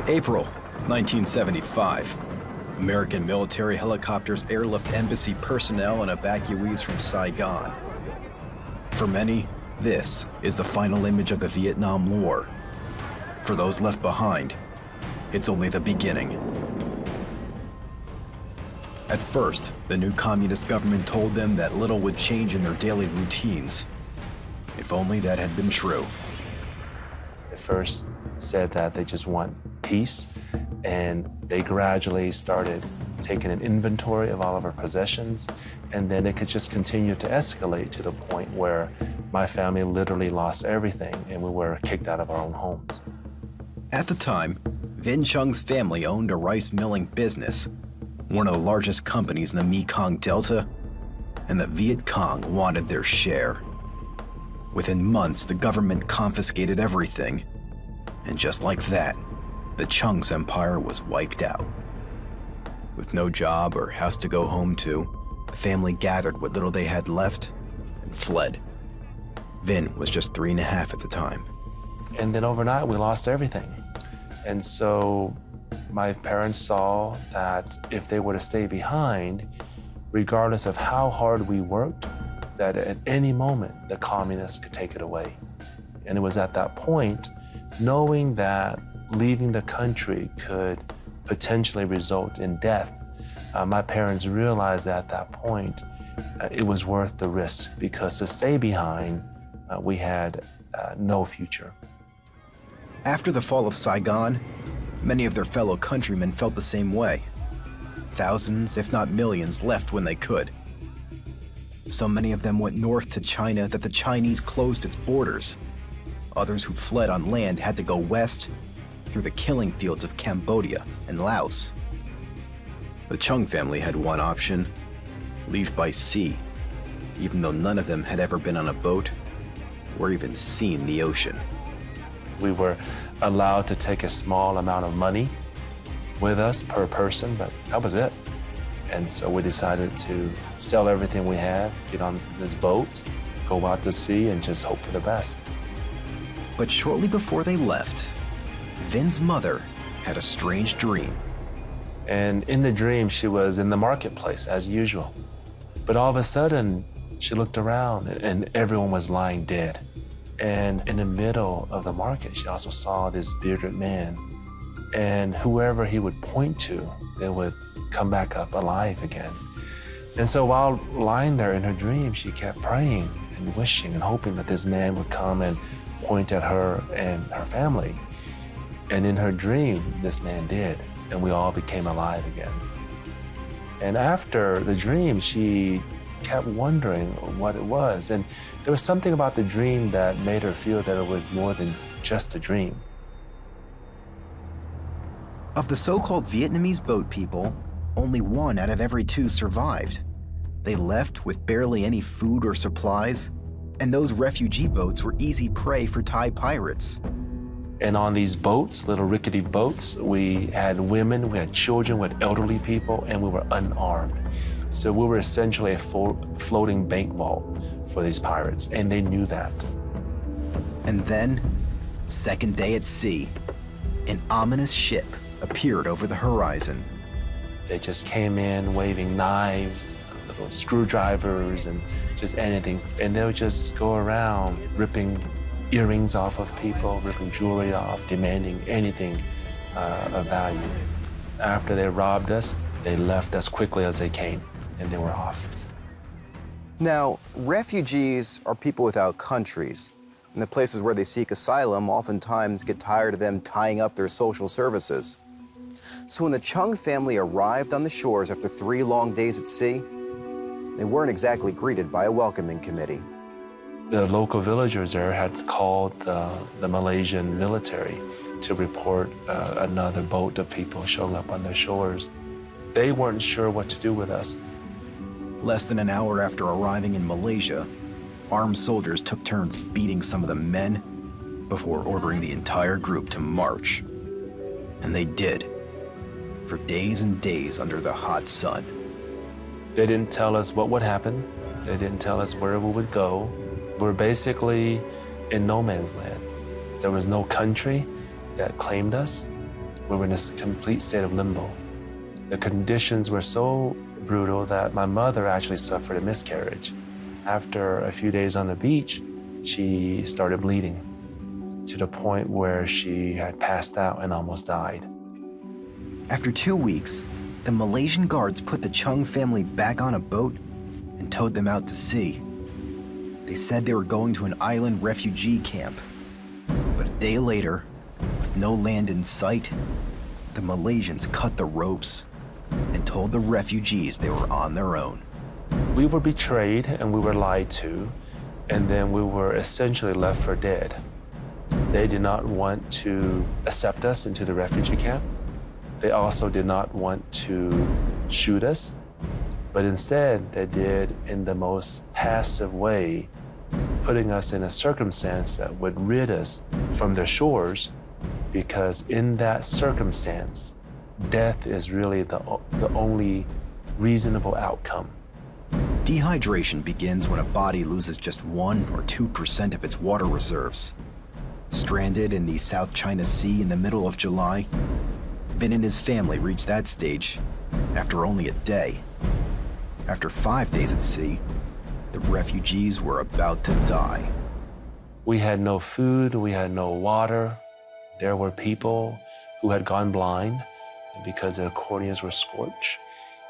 April 1975. American military helicopters airlift embassy personnel and evacuees from Saigon. For many, this is the final image of the Vietnam War. For those left behind, it's only the beginning. At first, the new communist government told them that little would change in their daily routines. If only that had been true. They first said that they just want peace, and they gradually started taking an inventory of all of our possessions, and then it could just continue to escalate to the point where my family literally lost everything and we were kicked out of our own homes. At the time, Vinh Chung's family owned a rice milling business, one of the largest companies in the Mekong Delta, and the Viet Cong wanted their share. Within months, the government confiscated everything, and just like that, the Chung's empire was wiped out. With no job or house to go home to, the family gathered what little they had left and fled. Vinh was just 3.5 at the time. And then overnight, we lost everything. And so my parents saw that if they were to stay behind, regardless of how hard we worked, that at any moment, the communists could take it away. And it was at that point, knowing that leaving the country could potentially result in death, my parents realized at that point it was worth the risk, because to stay behind, we had no future. After the fall of Saigon, many of their fellow countrymen felt the same way. Thousands, if not millions, left when they could. So many of them went north to China that the Chinese closed its borders. Others who fled on land had to go west through the killing fields of Cambodia and Laos. The Chung family had one option: leave by sea, even though none of them had ever been on a boat or even seen the ocean. We were allowed to take a small amount of money with us per person, but that was it. And so we decided to sell everything we had, get on this boat, go out to sea, and just hope for the best. But shortly before they left, Vinh's mother had a strange dream. And in the dream, she was in the marketplace as usual. But all of a sudden, she looked around and everyone was lying dead. And in the middle of the market, she also saw this bearded man. And whoever he would point to, they would come back up alive again. And so while lying there in her dream, she kept praying and wishing and hoping that this man would come and point at her and her family. And in her dream, this man did, and we all became alive again. And after the dream, she kept wondering what it was. And there was something about the dream that made her feel that it was more than just a dream. Of the so-called Vietnamese boat people, only 1 out of every 2 survived. They left with barely any food or supplies, and those refugee boats were easy prey for Thai pirates. And on these boats, little rickety boats, we had women, we had children, we had elderly people, and we were unarmed. So we were essentially a floating bank vault for these pirates, and they knew that. And then, second day at sea, an ominous ship appeared over the horizon. They just came in waving knives, little screwdrivers, and just anything. And they would just go around ripping earrings off of people, ripping jewelry off, demanding anything of value. After they robbed us, they left as quickly as they came, and they were off. Now, refugees are people without countries, and the places where they seek asylum oftentimes get tired of them tying up their social services. So when the Chung family arrived on the shores after 3 long days at sea, they weren't exactly greeted by a welcoming committee. The local villagers there had called the Malaysian military to report another boat of people showing up on their shores. They weren't sure what to do with us. Less than an hour after arriving in Malaysia, armed soldiers took turns beating some of the men before ordering the entire group to march. And they did, for days and days under the hot sun. They didn't tell us what would happen. They didn't tell us where we would go. We're basically in no man's land. There was no country that claimed us. We were in a complete state of limbo. The conditions were so brutal that my mother actually suffered a miscarriage. After a few days on the beach, she started bleeding to the point where she had passed out and almost died. After 2 weeks, the Malaysian guards put the Chung family back on a boat and towed them out to sea. They said they were going to an island refugee camp. But a day later, with no land in sight, the Malaysians cut the ropes and told the refugees they were on their own. We were betrayed and we were lied to, and then we were essentially left for dead. They did not want to accept us into the refugee camp. They also did not want to shoot us, but instead they did in the most passive way, putting us in a circumstance that would rid us from their shores, because in that circumstance, death is really the only reasonable outcome. Dehydration begins when a body loses just 1 or 2% of its water reserves. Stranded in the South China Sea in the middle of July, Vinh and his family reached that stage after only a day. After 5 days at sea, the refugees were about to die. We had no food, we had no water. There were people who had gone blind because their corneas were scorched.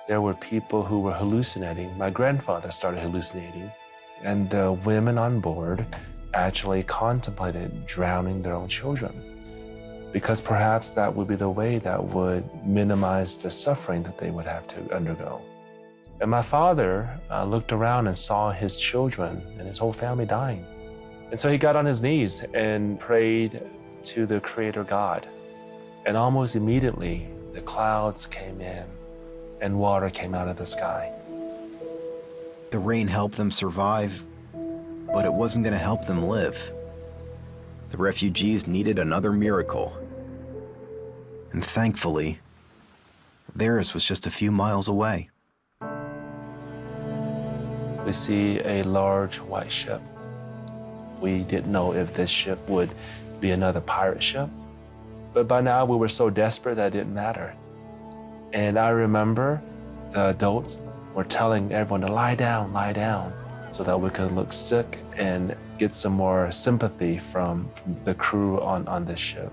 There were people who were hallucinating. My grandfather started hallucinating, and the women on board actually contemplated drowning their own children, because perhaps that would be the way that would minimize the suffering that they would have to undergo. And my father looked around and saw his children and his whole family dying. And so he got on his knees and prayed to the Creator God. And almost immediately, the clouds came in and water came out of the sky. The rain helped them survive, but it wasn't going to help them live. The refugees needed another miracle. And thankfully, theirs was just a few miles away. We see a large white ship. We didn't know if this ship would be another pirate ship, but by now we were so desperate that it didn't matter. And I remember the adults were telling everyone to lie down, so that we could look sick and get some more sympathy from the crew on this ship.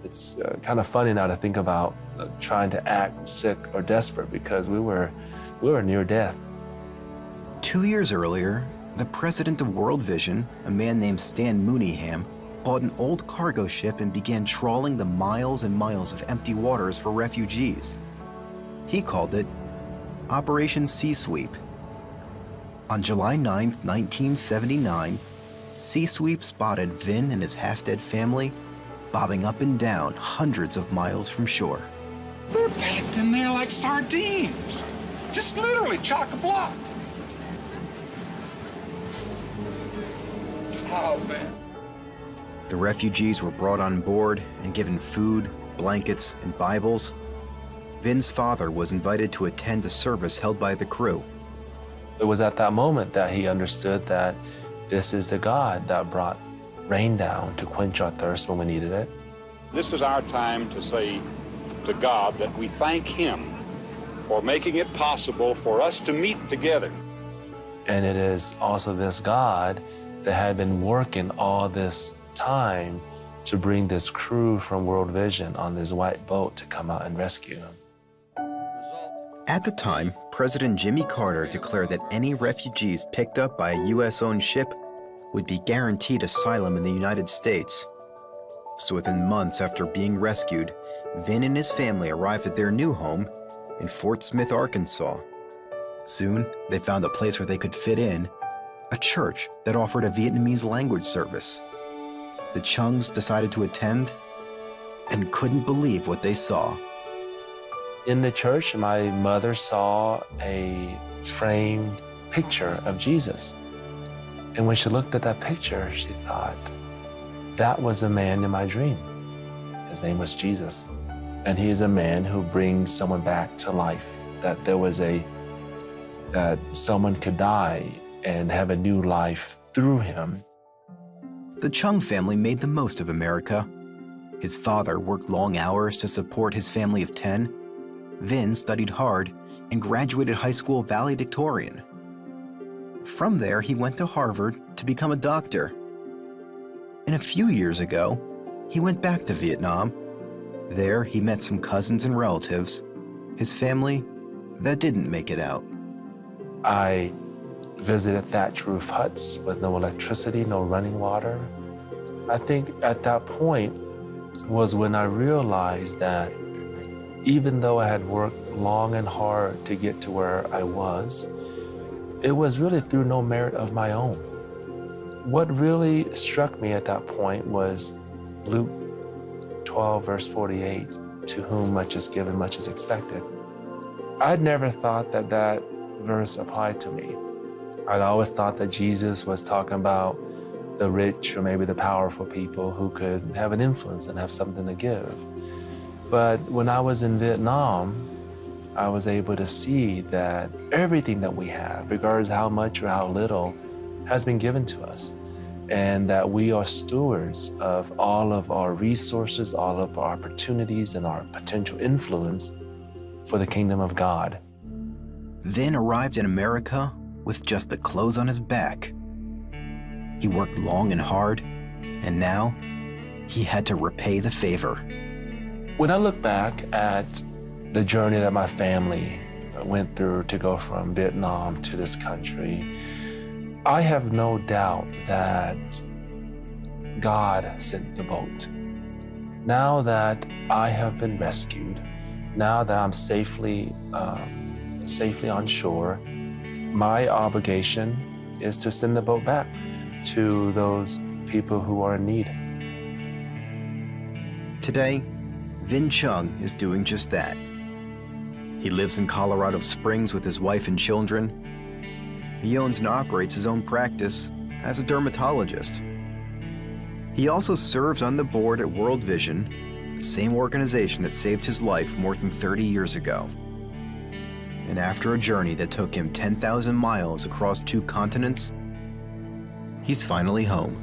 It's kind of funny now to think about trying to act sick or desperate, because we were near death. 2 years earlier, the president of World Vision, a man named Stan Mooneyham, bought an old cargo ship and began trawling the miles and miles of empty waters for refugees. He called it Operation Sea Sweep. On July 9, 1979, Sea Sweep spotted Vinh and his half-dead family bobbing up and down hundreds of miles from shore. They're packed in there like sardines. Just literally chock-a-block. Oh, man. The refugees were brought on board and given food, blankets, and Bibles. Vinh's father was invited to attend a service held by the crew. It was at that moment that he understood that this is the God that brought rain down to quench our thirst when we needed it. This is our time to say to God that we thank Him for making it possible for us to meet together. And it is also this God that had been working all this time to bring this crew from World Vision on this white boat to come out and rescue him. At the time, President Jimmy Carter declared that any refugees picked up by a U.S.-owned ship would be guaranteed asylum in the United States. So within months after being rescued, Vinh and his family arrived at their new home in Fort Smith, Arkansas. Soon, they found a place where they could fit in, a church that offered a Vietnamese language service. The Chungs decided to attend and couldn't believe what they saw. In the church, my mother saw a framed picture of Jesus. And when she looked at that picture, she thought, that was a man in my dream. His name was Jesus. And he is a man who brings someone back to life, that someone could die and have a new life through him. The Chung family made the most of America. His father worked long hours to support his family of 10. Vin studied hard and graduated high school valedictorian. From there, he went to Harvard to become a doctor. And a few years ago, he went back to Vietnam. There, he met some cousins and relatives, his family that didn't make it out. I visited thatch roof huts with no electricity, no running water. I think at that point was when I realized that even though I had worked long and hard to get to where I was, it was really through no merit of my own. What really struck me at that point was Luke 12, verse 48, to whom much is given, much is expected. I'd never thought that that verse applied to me. I'd always thought that Jesus was talking about the rich or maybe the powerful people who could have an influence and have something to give. But when I was in Vietnam, I was able to see that everything that we have, regardless of how much or how little, has been given to us, and that we are stewards of all of our resources, all of our opportunities, and our potential influence for the kingdom of God. Vin arrived in America with just the clothes on his back. He worked long and hard, and now he had to repay the favor. When I look back at the journey that my family went through to go from Vietnam to this country, I have no doubt that God sent the boat. Now that I have been rescued, now that I'm safely on shore, my obligation is to send the boat back to those people who are in need. Today, Vinh Chung is doing just that. He lives in Colorado Springs with his wife and children. He owns and operates his own practice as a dermatologist. He also serves on the board at World Vision, the same organization that saved his life more than 30 years ago. And after a journey that took him 10,000 miles across 2 continents, he's finally home.